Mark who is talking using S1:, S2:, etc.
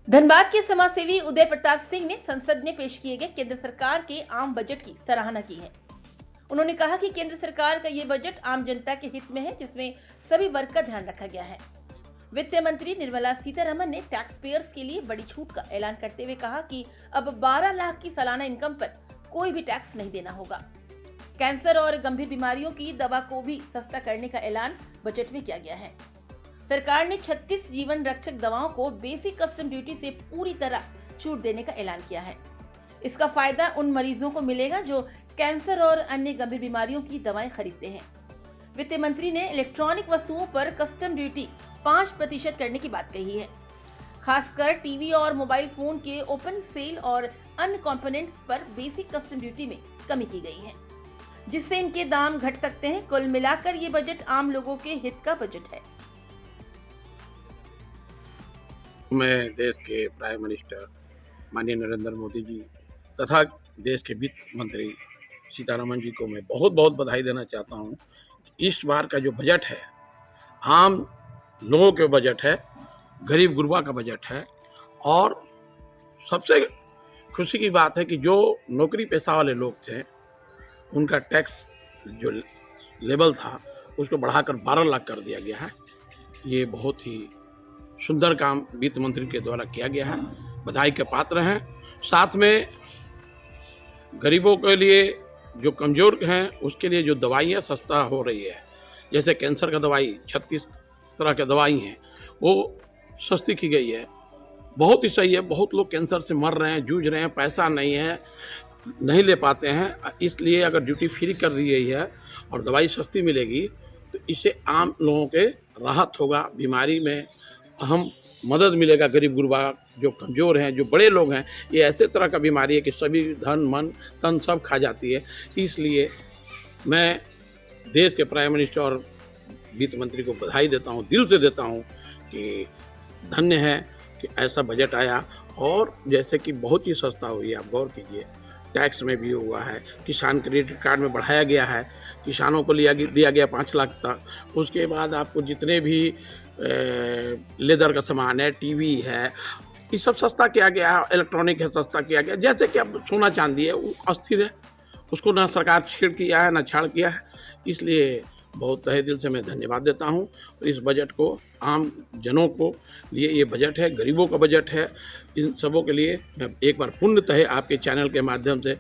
S1: धनबाद के समाजसेवी उदय प्रताप सिंह ने संसद में पेश किए गए केंद्र सरकार के आम बजट की सराहना की है। उन्होंने कहा कि केंद्र सरकार का ये बजट आम जनता के हित में है, जिसमें सभी वर्ग का ध्यान रखा गया है। वित्त मंत्री निर्मला सीतारमण ने टैक्स पेयर्स के लिए बड़ी छूट का ऐलान करते हुए कहा कि अब 12 लाख की सालाना इनकम पर कोई भी टैक्स नहीं देना होगा। कैंसर और गंभीर बीमारियों की दवा को भी सस्ता करने का ऐलान बजट में किया गया है। सरकार ने 36 जीवन रक्षक दवाओं को बेसिक कस्टम ड्यूटी से पूरी तरह छूट देने का ऐलान किया है। इसका फायदा उन मरीजों को मिलेगा जो कैंसर और अन्य गंभीर बीमारियों की दवाएं खरीदते हैं। वित्त मंत्री ने इलेक्ट्रॉनिक वस्तुओं पर कस्टम ड्यूटी 5% करने की बात कही है। खासकर टीवी और मोबाइल फोन के ओपन सेल और अन्य कंपोनेंट्स पर बेसिक कस्टम ड्यूटी में कमी की गई है, जिससे इनके दाम घट सकते हैं। कुल मिलाकर ये बजट आम लोगों के हित का बजट है।
S2: मैं देश के प्राइम मिनिस्टर माननीय नरेंद्र मोदी जी तथा देश के वित्त मंत्री सीतारमण जी को मैं बहुत बहुत बधाई देना चाहता हूं। इस बार का जो बजट है आम लोगों के बजट है, गरीब गुरबा का बजट है। और सबसे खुशी की बात है कि जो नौकरी पेशा वाले लोग थे उनका टैक्स जो लेवल था उसको बढ़ाकर 12 लाख कर दिया गया है। ये बहुत ही सुंदर काम वित्त मंत्री के द्वारा किया गया है, बधाई के पात्र हैं। साथ में गरीबों के लिए, जो कमज़ोर हैं उसके लिए जो दवाइयाँ सस्ता हो रही है, जैसे कैंसर का दवाई 36 तरह की दवाई हैं वो सस्ती की गई है। बहुत ही सही है। बहुत लोग कैंसर से मर रहे हैं, जूझ रहे हैं, पैसा नहीं है, नहीं ले पाते हैं। इसलिए अगर ड्यूटी फ्री कर दी गई है और दवाई सस्ती मिलेगी तो इससे आम लोगों के राहत होगा, बीमारी में अहम मदद मिलेगा। गरीब गुरबा जो कमज़ोर हैं, जो बड़े लोग हैं, ये ऐसे तरह का बीमारी है कि सभी धन मन तन सब खा जाती है। इसलिए मैं देश के प्राइम मिनिस्टर और वित्त मंत्री को बधाई देता हूँ, दिल से देता हूँ कि धन्य है कि ऐसा बजट आया। और जैसे कि बहुत ही सस्ता हुई है, आप गौर कीजिए, टैक्स में भी हुआ है, किसान क्रेडिट कार्ड में बढ़ाया गया है, किसानों को दिया गया 5 लाख तक। उसके बाद आपको जितने भी लेदर का सामान है, टीवी है, ये सब सस्ता किया गया, इलेक्ट्रॉनिक है सस्ता किया गया। जैसे कि अब सोना चांदी है वो अस्थिर है, उसको ना सरकार छेड़ किया है ना छाड़ किया है। इसलिए बहुत तहे दिल से मैं धन्यवाद देता हूँ। इस बजट को आम जनों को लिए ये बजट है, गरीबों का बजट है। इन सबों के लिए मैं एक बार पुण्य तहे आपके चैनल के माध्यम से